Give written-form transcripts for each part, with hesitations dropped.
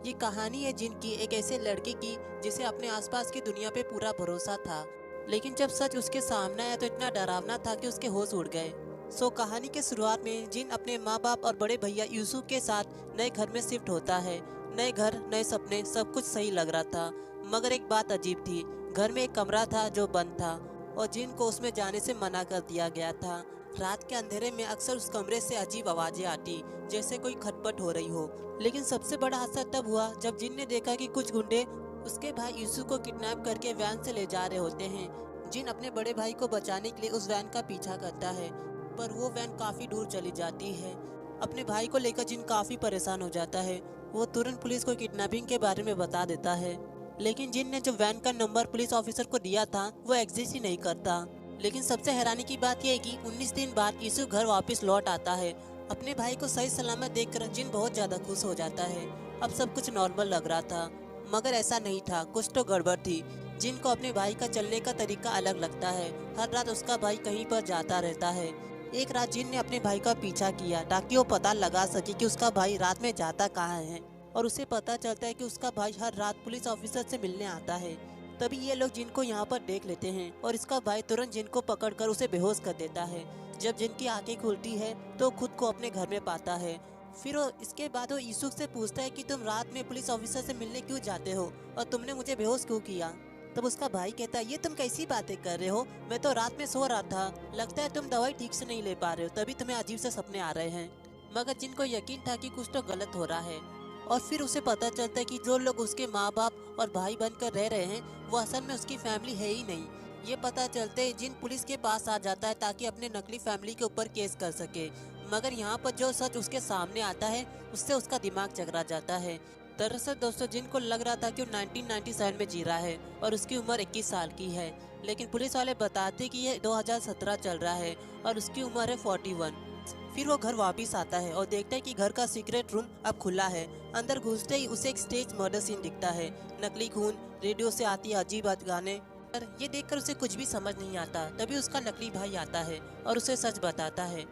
ये कहानी है जिन की, एक ऐसे लड़के की जिसे अपने आसपास की दुनिया पे पूरा भरोसा था, लेकिन जब सच उसके सामने आया तो इतना डरावना था कि उसके होश उड़ गए। कहानी के शुरुआत में जिन अपने माँ बाप और बड़े भैया यूसुफ के साथ नए घर में शिफ्ट होता है। नए घर, नए सपने, सब कुछ सही लग रहा था। मगर एक बात अजीब थी। घर में एक कमरा था जो बंद था और जिन को उसमें जाने से मना कर दिया गया था। रात के अंधेरे में अक्सर उस कमरे से अजीब आवाजें आती, जैसे कोई खटपट हो रही हो। लेकिन सबसे बड़ा हादसा तब हुआ जब जिन ने देखा कि कुछ गुंडे उसके भाई यूसुफ को किडनैप करके वैन से ले जा रहे होते हैं। जिन अपने बड़े भाई को बचाने के लिए उस वैन का पीछा करता है, पर वो वैन काफी दूर चली जाती है। अपने भाई को लेकर जिन काफी परेशान हो जाता है। वो तुरंत पुलिस को किडनैपिंग के बारे में बता देता है, लेकिन जिन ने जो वैन का नंबर पुलिस ऑफिसर को दिया था वो एग्जिस्ट ही नहीं करता। लेकिन सबसे हैरानी की बात यह है कि 19 दिन बाद यूसुफ घर वापस लौट आता है। अपने भाई को सही सलामत देखकर जिन बहुत ज्यादा खुश हो जाता है। अब सब कुछ नॉर्मल लग रहा था, मगर ऐसा नहीं था, कुछ तो गड़बड़ थी। जिन को अपने भाई का चलने का तरीका अलग लगता है। हर रात उसका भाई कहीं पर जाता रहता है। एक रात जिन ने अपने भाई का पीछा किया ताकि वो पता लगा सके कि उसका भाई रात में जाता कहाँ है, और उसे पता चलता है कि उसका भाई हर रात पुलिस ऑफिसर से मिलने आता है। तभी ये लोग जिनको यहाँ पर देख लेते हैं और इसका भाई तुरंत जिनको पकड़कर उसे बेहोश कर देता है। जब जिनकी आंखें खुलती है तो खुद को अपने घर में पाता है। फिर वो इसके बाद वो यूसुफ से पूछता है कि तुम रात में पुलिस ऑफिसर से मिलने क्यों जाते हो और तुमने मुझे बेहोश क्यों किया। तब उसका भाई कहता है, ये तुम कैसी बातें कर रहे हो, मैं तो रात में सो रहा था, लगता है तुम दवाई ठीक से नहीं ले पा रहे हो, तभी तुम्हें अजीब से सपने आ रहे हैं। मगर जिनको यकीन था कि कुछ तो गलत हो रहा है। और फिर उसे पता चलता है कि जो लोग उसके माँ बाप और भाई बनकर रह रहे हैं वो असल में उसकी फैमिली है ही नहीं। ये पता चलते ही जिन पुलिस के पास आ जाता है ताकि अपने नकली फैमिली के ऊपर केस कर सके। मगर यहाँ पर जो सच उसके सामने आता है उससे उसका दिमाग चकरा जाता है। दरअसल दोस्तों, जिनको लग रहा था कि वो 1997 में जी रहा है और उसकी उम्र 21 साल की है, लेकिन पुलिस वाले बताते कि ये 2017 चल रहा है और उसकी उम्र है 41। फिर वो घर वापस आता है और देखता है कि घर का सीक्रेट रूम अब खुला है। अंदर घुसते ही उसे एक स्टेज मर्डर सीन दिखता है। नकली खून, रेडियो से आती अजीब गाने। पर ये देखकर उसे कुछ भी समझ नहीं आता। तभी उसका नकली भाई आता है और उसे सच बताता है।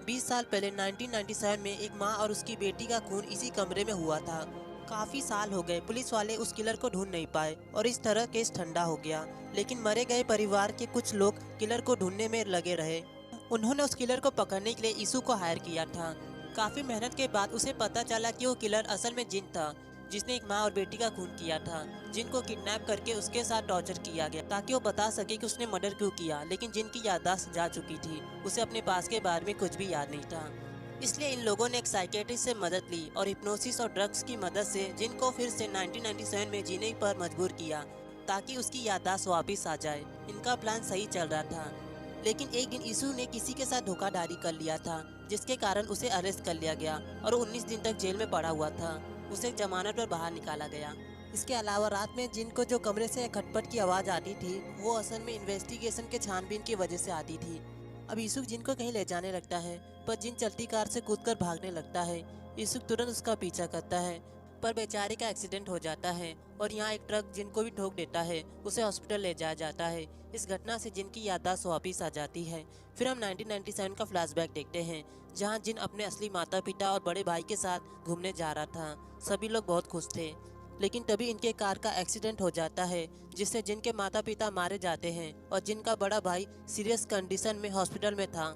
20 साल पहले 1997 में एक माँ और उसकी बेटी का खून इसी कमरे में हुआ था। काफी साल हो गए, पुलिस वाले उस किलर को ढूंढ नहीं पाए और इस तरह केस ठंडा हो गया। लेकिन मरे गए परिवार के कुछ लोग किलर को ढूंढने में लगे रहे। उन्होंने उस किलर को पकड़ने के लिए यीशु को हायर किया था। काफी मेहनत के बाद उसे पता चला कि वो किलर असल में जिन था, जिसने एक माँ और बेटी का खून किया था। जिन को किडनैप करके उसके साथ टॉर्चर किया गया ताकि वो बता सके कि उसने मर्डर क्यों किया। लेकिन जिन की याददाश्त जा चुकी थी, उसे अपने पास के बारे में कुछ भी याद नहीं था। इसलिए इन लोगों ने एक साइकेट्रिस्ट से मदद ली और हिप्नोसिस और ड्रग्स की मदद से जिन को फिर से 1997 में जीने पर मजबूर किया ताकि उसकी याददाश्त वापस आ जाए। इनका प्लान सही चल रहा था, लेकिन एक दिन यीशु ने किसी के साथ धोखाधड़ी कर लिया था, जिसके कारण उसे अरेस्ट कर लिया गया और 19 दिन तक जेल में पड़ा हुआ था। उसे जमानत पर बाहर निकाला गया। इसके अलावा रात में जिनको जो कमरे से खटपट की आवाज़ आती थी वो असल में इन्वेस्टिगेशन के छानबीन की वजह से आती थी। अब यीशु जिनको कहीं ले जाने लगता है, पर जिन चलती कार से कूदकर भागने लगता है। यीशु तुरंत उसका पीछा करता है, पर बेचारे का एक्सीडेंट हो जाता है और यहाँ एक ट्रक जिनको भी ठोक देता है। उसे हॉस्पिटल ले जाया जाता है। इस घटना से जिन की याददाश्त वापिस आ जाती है। फिर हम 1997 का फ्लैशबैक देखते हैं, जहाँ जिन अपने असली माता पिता और बड़े भाई के साथ घूमने जा रहा था। सभी लोग बहुत खुश थे, लेकिन तभी इनके कार का एक्सीडेंट हो जाता है, जिससे जिनके माता पिता मारे जाते हैं और जिनका बड़ा भाई सीरियस कंडीशन में हॉस्पिटल में था।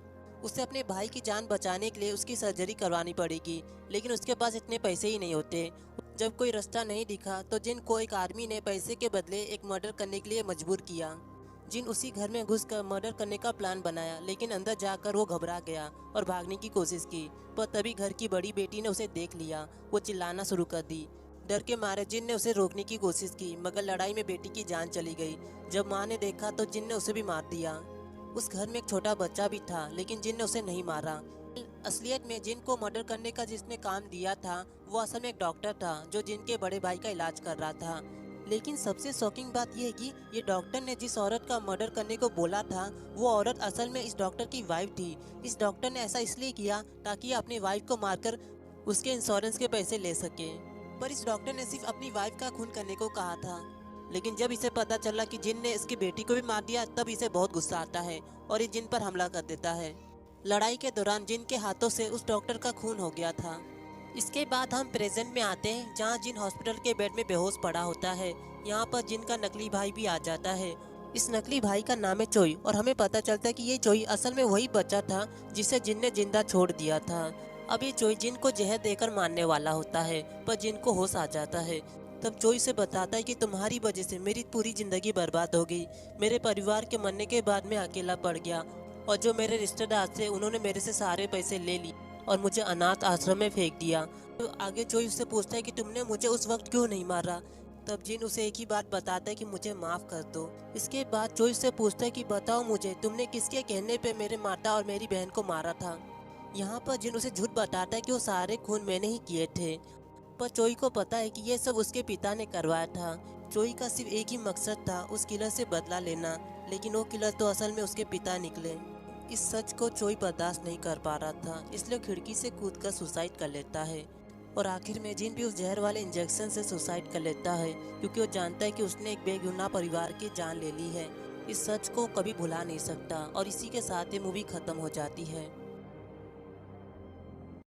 उसे अपने भाई की जान बचाने के लिए उसकी सर्जरी करवानी पड़ेगी, लेकिन उसके पास इतने पैसे ही नहीं होते। जब कोई रास्ता नहीं दिखा तो जिन को एक आदमी ने पैसे के बदले एक मर्डर करने के लिए मजबूर किया। जिन उसी घर में घुसकर मर्डर करने का प्लान बनाया, लेकिन अंदर जाकर वो घबरा गया और भागने की कोशिश की। पर तभी घर की बड़ी बेटी ने उसे देख लिया। वो चिल्लाना शुरू कर दी। डर के मारे जिन ने उसे रोकने की कोशिश की, मगर लड़ाई में बेटी की जान चली गई। जब माँ ने देखा तो जिन ने उसे भी मार दिया। उस घर में एक छोटा बच्चा भी था, लेकिन जिन ने उसे नहीं मारा। असलियत में जिन को मर्डर करने का जिसने काम दिया था वो असल में एक डॉक्टर था, जो जिन के बड़े भाई का इलाज कर रहा था। लेकिन सबसे शॉकिंग बात यह है कि ये डॉक्टर ने जिस औरत का मर्डर करने को बोला था वो औरत असल में इस डॉक्टर की वाइफ थी। इस डॉक्टर ने ऐसा इसलिए किया ताकि अपनी वाइफ को मारकर उसके इंश्योरेंस के पैसे ले सके। पर इस डॉक्टर ने सिर्फ अपनी वाइफ का खून करने को कहा था। लेकिन जब इसे पता चला कि जिन ने इसकी बेटी को भी मार दिया, तब इसे बहुत गुस्सा आता है और ये जिन पर हमला कर देता है। लड़ाई के दौरान जिन के हाथों से उस डॉक्टर का खून हो गया था। इसके बाद हम प्रेजेंट में आते हैं, जहाँ जिन हॉस्पिटल के बेड में बेहोश पड़ा होता है। यहाँ पर जिन का नकली भाई भी आ जाता है। इस नकली भाई का नाम है चोई, और हमें पता चलता है कि ये चोई असल में वही बच्चा था जिसे जिन ने जिंदा छोड़ दिया था। अब ये चोई जिन को जहर देकर मारने वाला होता है, पर जिन को होश आ जाता है। तब चोई से बताता है कि तुम्हारी वजह से मेरी पूरी जिंदगी बर्बाद हो गई। मेरे परिवार के मरने के बाद मैं अकेला पड़ गया, और जो मेरे रिश्तेदार थे उन्होंने मेरे से सारे पैसे ले लिए और मुझे अनाथ आश्रम में फेंक दिया। तो आगे चोई उससे पूछता है कि तुमने मुझे उस वक्त क्यों नहीं मारा। तब जिन उसे एक ही बात बताता है कि मुझे माफ कर दो। इसके बाद चोई से पूछता है कि बताओ मुझे, तुमने किसके कहने पे मेरे माता और मेरी बहन को मारा था। यहाँ पर जिन उसे झूठ बताता है कि वो सारे खून मैंने ही किए थे, पर चोई को पता है कि ये सब उसके पिता ने करवाया था। चोई का सिर्फ एक ही मकसद था, उस किलर से बदला लेना, लेकिन वो किलर तो असल में उसके पिता निकले। इस सच को चोई बर्दाश्त नहीं कर पा रहा था, इसलिए खिड़की से कूदकर सुसाइड कर लेता है। और आखिर में जिन भी उस जहर वाले इंजेक्शन से सुसाइड कर लेता है, क्योंकि वो जानता है कि उसने एक बेगुनाह परिवार की जान ले ली है। इस सच को कभी भुला नहीं सकता, और इसी के साथ ये मूवी खत्म हो जाती है।